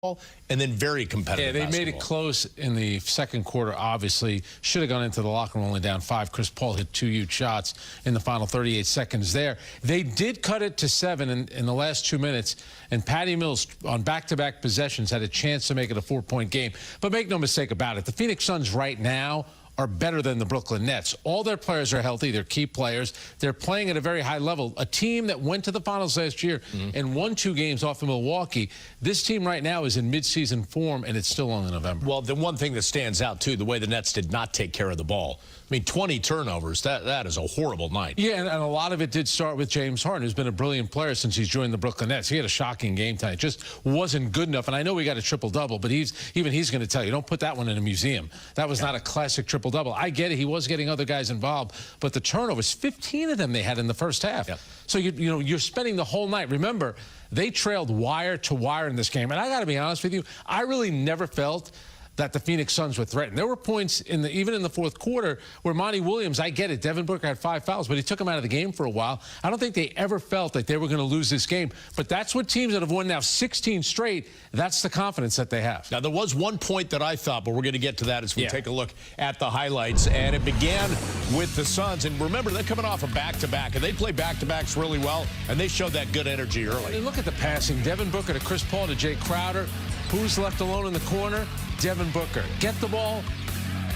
and then very competitive. Yeah, they made it close in the second quarter, obviously. Should have gone into the locker room only down 5. Chris Paul hit 2 huge shots in the final 38 seconds there. They did cut it to 7 in the last 2 minutes, and Patty Mills on back-to-back possessions had a chance to make it a 4-point game. But make no mistake about it, the Phoenix Suns right now are better than the Brooklyn Nets. All their players are healthy. They're key players. They're playing at a very high level. A team that went to the finals last year and won 2 games off of Milwaukee. This team right now is in midseason form, and it's still only November. Well, the one thing that stands out, too, the way the Nets did not take care of the ball. I mean, 20 turnovers, that is a horrible night. Yeah, and a lot of it did start with James Harden, who's been a brilliant player since he's joined the Brooklyn Nets. He had a shocking game tonight. Just wasn't good enough. And I know we got a triple-double, but he's going to tell you, don't put that one in a museum. That was not a classic triple-double. I get it. He was getting other guys involved. But the turnovers, 15 of them they had in the first half. Yeah. So, you're spending the whole night. Remember, they trailed wire to wire in this game. And I got to be honest with you, I really never felt that the Phoenix Suns were threatened. There were points even in the fourth quarter where Monty Williams, I get it, Devin Booker had 5 fouls, but he took him out of the game for a while. I don't think they ever felt that they were going to lose this game. But that's what teams that have won now 16 straight, that's the confidence that they have. Now, there was one point that I thought, but we're going to get to that as we take a look at the highlights. And it began with the Suns. And remember, they're coming off a back-to-back, and they play back-to-backs really well, and they showed that good energy early. And look at the passing. Devin Booker to Chris Paul to Jay Crowder. Who's left alone in the corner? Devin Booker. Get the ball,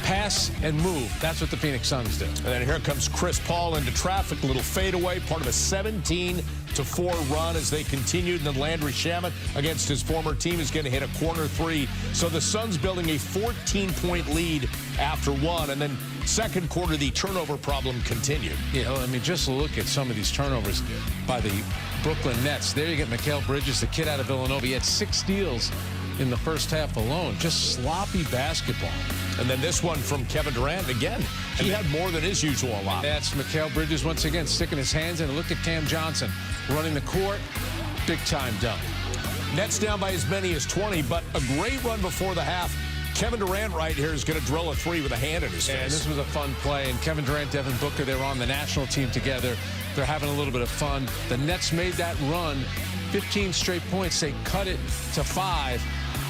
pass, and move. That's what the Phoenix Suns do. And then here comes Chris Paul into traffic. Little fadeaway, part of a 17-4 run as they continued. And then Landry Shamet against his former team is going to hit a corner 3. So the Suns building a 14-point lead after 1. And then second quarter, the turnover problem continued. Yeah, I mean, just look at some of these turnovers by the Brooklyn Nets. There you get Mikal Bridges, the kid out of Villanova. He had 6 steals in the first half alone. Just sloppy basketball. And then this one from Kevin Durant again. He had more than his usual allotment. That's Mikal Bridges once again sticking his hands in. Look at Cam Johnson running the court. Big-time dunk. Nets down by as many as 20, but a great run before the half. Kevin Durant right here is going to drill a 3 with a hand in his face. And this was a fun play. And Kevin Durant, Devin Booker, they were on the national team together. They're having a little bit of fun. The Nets made that run. 15 straight points. They cut it to 5.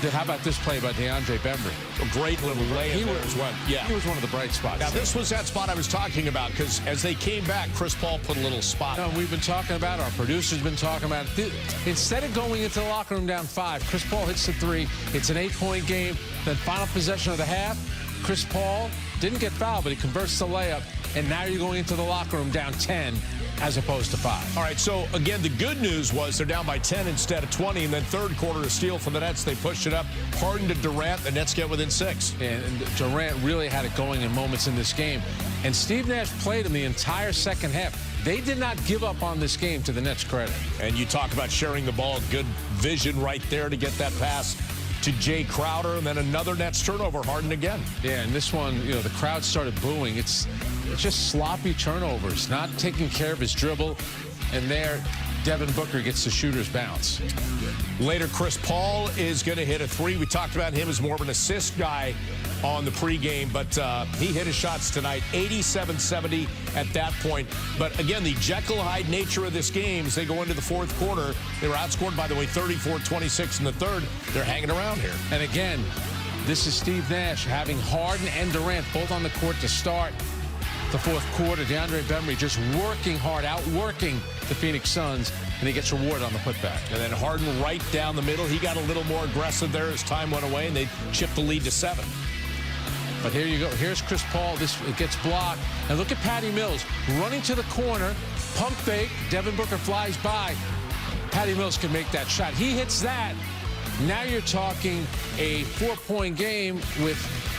How about this play by DeAndre Bembry? A great little lay he was one of the bright spots. Now, this was that spot I was talking about, because as they came back, Chris Paul put a little spot. No, we've been talking about it. Our producer's been talking about it. Instead of going into the locker room down 5, Chris Paul hits the 3. It's an 8-point game. Then final possession of the half, Chris Paul didn't get fouled, but he converts the layup. And now you're going into the locker room down 10 as opposed to 5. All right, so again, the good news was they're down by 10 instead of 20, and then third quarter, a steal for the Nets. They pushed it up. Harden to Durant. The Nets get within 6. And Durant really had it going in moments in this game. And Steve Nash played him the entire second half. They did not give up on this game, to the Nets' credit. And you talk about sharing the ball. Good vision right there to get that pass to Jay Crowder, and then another Nets turnover. Harden again. Yeah, and this one, the crowd started booing. It's just sloppy turnovers, not taking care of his dribble. And there, Devin Booker gets the shooter's bounce. Later, Chris Paul is going to hit a 3. We talked about him as more of an assist guy on the pregame, but he hit his shots tonight, 87-70 at that point. But again, the Jekyll Hyde nature of this game, as they go into the fourth quarter, they were outscored, by the way, 34-26 in the third. They're hanging around here. And again, this is Steve Nash having Harden and Durant both on the court to start the fourth quarter. DeAndre Bembry just working hard, outworking the Phoenix Suns, and he gets rewarded on the putback. And then Harden right down the middle. He got a little more aggressive there as time went away, and they chipped the lead to 7. But here you go. Here's Chris Paul. It gets blocked. And look at Patty Mills running to the corner. Pump fake. Devin Booker flies by. Patty Mills can make that shot. He hits that. Now you're talking a 4-point game with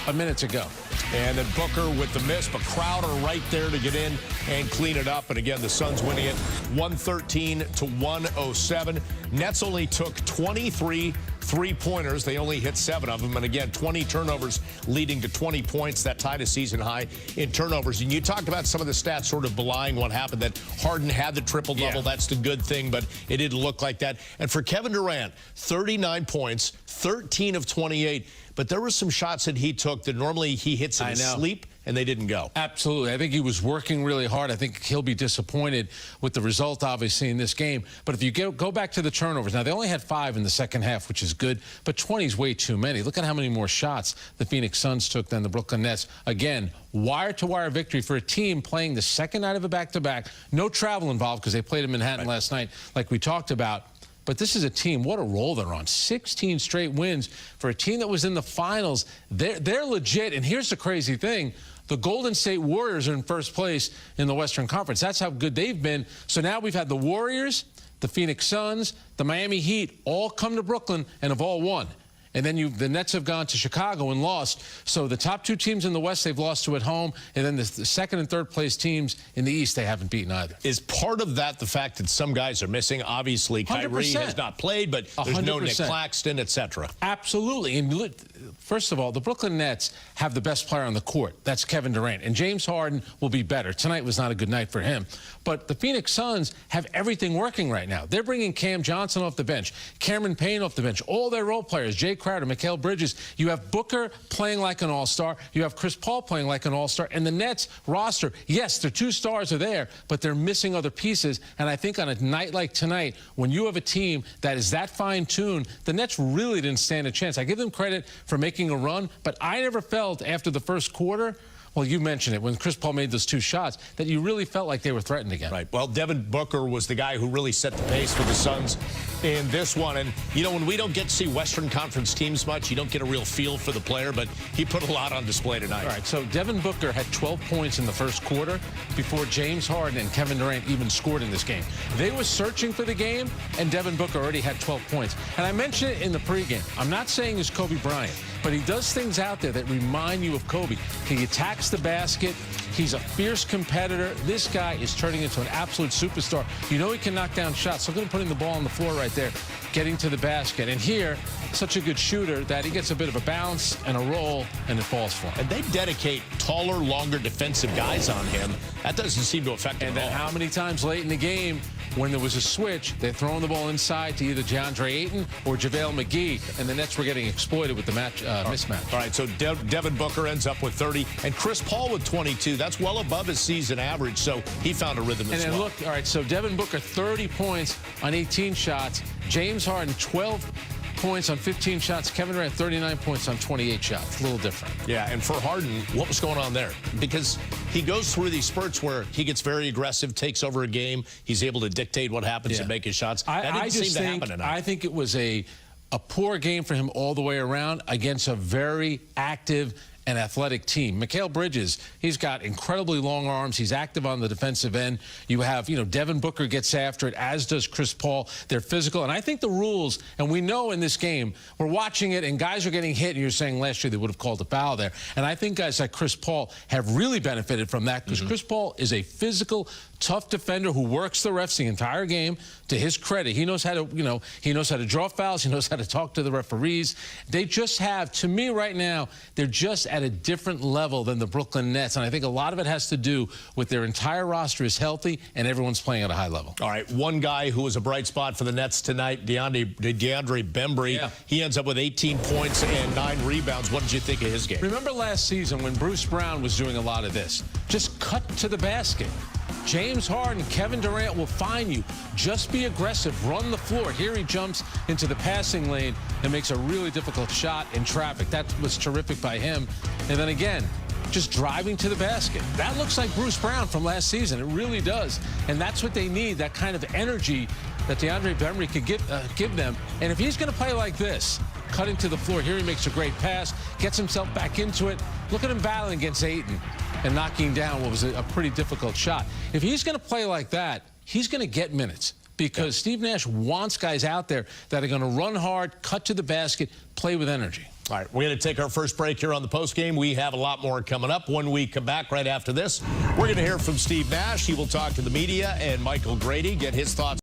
a minute to go. And then Booker with the miss, but Crowder right there to get in and clean it up. And again, the Suns winning it 113-107. Nets only took 23 three-pointers. They only hit 7 of them. And again, 20 turnovers leading to 20 points. That tied a season high in turnovers. And you talked about some of the stats sort of belying what happened, that Harden had the triple-double. That's the good thing, but it didn't look like that. And for Kevin Durant, 39 points, 13 of 28. But there were some shots that he took that normally he hits in his sleep and they didn't go. Absolutely. I think he was working really hard. I think he'll be disappointed with the result, obviously, in this game. But if you go back to the turnovers, now they only had 5 in the second half, which is good, but 20 is way too many. Look at how many more shots the Phoenix Suns took than the Brooklyn Nets. Again, wire-to-wire victory for a team playing the second night of a back-to-back. No travel involved because they played in Manhattan last night, like we talked about. But this is a team, what a roll they're on. 16 straight wins for a team that was in the finals. They're legit. And here's the crazy thing. The Golden State Warriors are in first place in the Western Conference. That's how good they've been. So now we've had the Warriors, the Phoenix Suns, the Miami Heat all come to Brooklyn and have all won. And then the Nets have gone to Chicago and lost. So the top 2 teams in the West, they've lost to at home. And then the second and third place teams in the East, they haven't beaten either. Is part of that the fact that some guys are missing? Obviously, Kyrie 100%. has not played, but there's 100%. no Nick Claxton, etc. Absolutely. And first of all, the Brooklyn Nets have the best player on the court. That's Kevin Durant. And James Harden will be better. Tonight was not a good night for him. But the Phoenix Suns have everything working right now. They're bringing Cam Johnson off the bench, Cameron Payne off the bench, all their role players, Jay Crowder, Mikal Bridges. You have Booker playing like an all-star. You have Chris Paul playing like an all-star. And the Nets roster, yes, their 2 stars are there, but they're missing other pieces. And I think on a night like tonight, when you have a team that is that fine-tuned, the Nets really didn't stand a chance. I give them credit for making a run, but I never felt after the first quarter, well, you mentioned it, when Chris Paul made those 2 shots, that you really felt like they were threatened again. Right. Well, Devin Booker was the guy who really set the pace for the Suns in this one. And, you know, when we don't get to see Western Conference teams much, you don't get a real feel for the player, but he put a lot on display tonight. All right, so Devin Booker had 12 points in the first quarter before James Harden and Kevin Durant even scored in this game. They were searching for the game, and Devin Booker already had 12 points. And I mentioned it in the pregame. I'm not saying he's Kobe Bryant, but he does things out there that remind you of Kobe. He attacks the basket. He's a fierce competitor. This guy is turning into an absolute superstar. You know he can knock down shots. Look at him putting the ball on the floor right there, getting to the basket. And here, such a good shooter that he gets a bit of a bounce and a roll, and it falls for him. And they dedicate taller, longer defensive guys on him. That doesn't seem to affect him And at then all. how many times late in the game, when there was a switch, they're throwing the ball inside to either DeAndre Ayton or JaVale McGee, and the Nets were getting exploited with the mismatch. All right, so Devin Booker ends up with 30, and Chris Paul with 22. That's well above his season average, so he found a rhythm as well. And then look, all right, so Devin Booker, 30 points on 18 shots. James Harden, 12 points on 15 shots. Kevin Durant, 39 points on 28 shots. A little different. Yeah, and for Harden, what was going on there? Because he goes through these spurts where he gets very aggressive, takes over a game. He's able to dictate what happens and make his shots. That didn't seem to happen tonight. I think it was a poor game for him all the way around against a very active and athletic team. Mikal Bridges, he's got incredibly long arms. He's active on the defensive end. You have, Devin Booker gets after it, as does Chris Paul. They're physical. And I think the rules, and we know in this game, we're watching it, and guys are getting hit, and you're saying last year they would have called a foul there. And I think guys like Chris Paul have really benefited from that because Chris Paul is a physical, tough defender who works the refs the entire game. To his credit, he knows how to, he knows how to draw fouls. He knows how to talk to the referees. They just have, to me right now, they're just at a different level than the Brooklyn Nets. And I think a lot of it has to do with their entire roster is healthy and everyone's playing at a high level. All right, one guy who was a bright spot for the Nets tonight, DeAndre Bembry. Yeah. He ends up with 18 points and 9 rebounds. What did you think of his game? Remember last season when Bruce Brown was doing a lot of this? Just cut to the basket. James Harden, Kevin Durant will find you. Just be aggressive. Run the floor. Here he jumps into the passing lane and makes a really difficult shot in traffic. That was terrific by him. And then again, just driving to the basket. That looks like Bruce Brown from last season. It really does. And that's what they need, that kind of energy that DeAndre Bembry could give them. And if he's going to play like this, cutting to the floor, here he makes a great pass, gets himself back into it. Look at him battling against Ayton and knocking down what was a pretty difficult shot. If he's going to play like that, he's going to get minutes because Steve Nash wants guys out there that are going to run hard, cut to the basket, play with energy. All right, we're going to take our first break here on the postgame. We have a lot more coming up. When we come back right after this, we're going to hear from Steve Nash. He will talk to the media and Michael Grady, get his thoughts.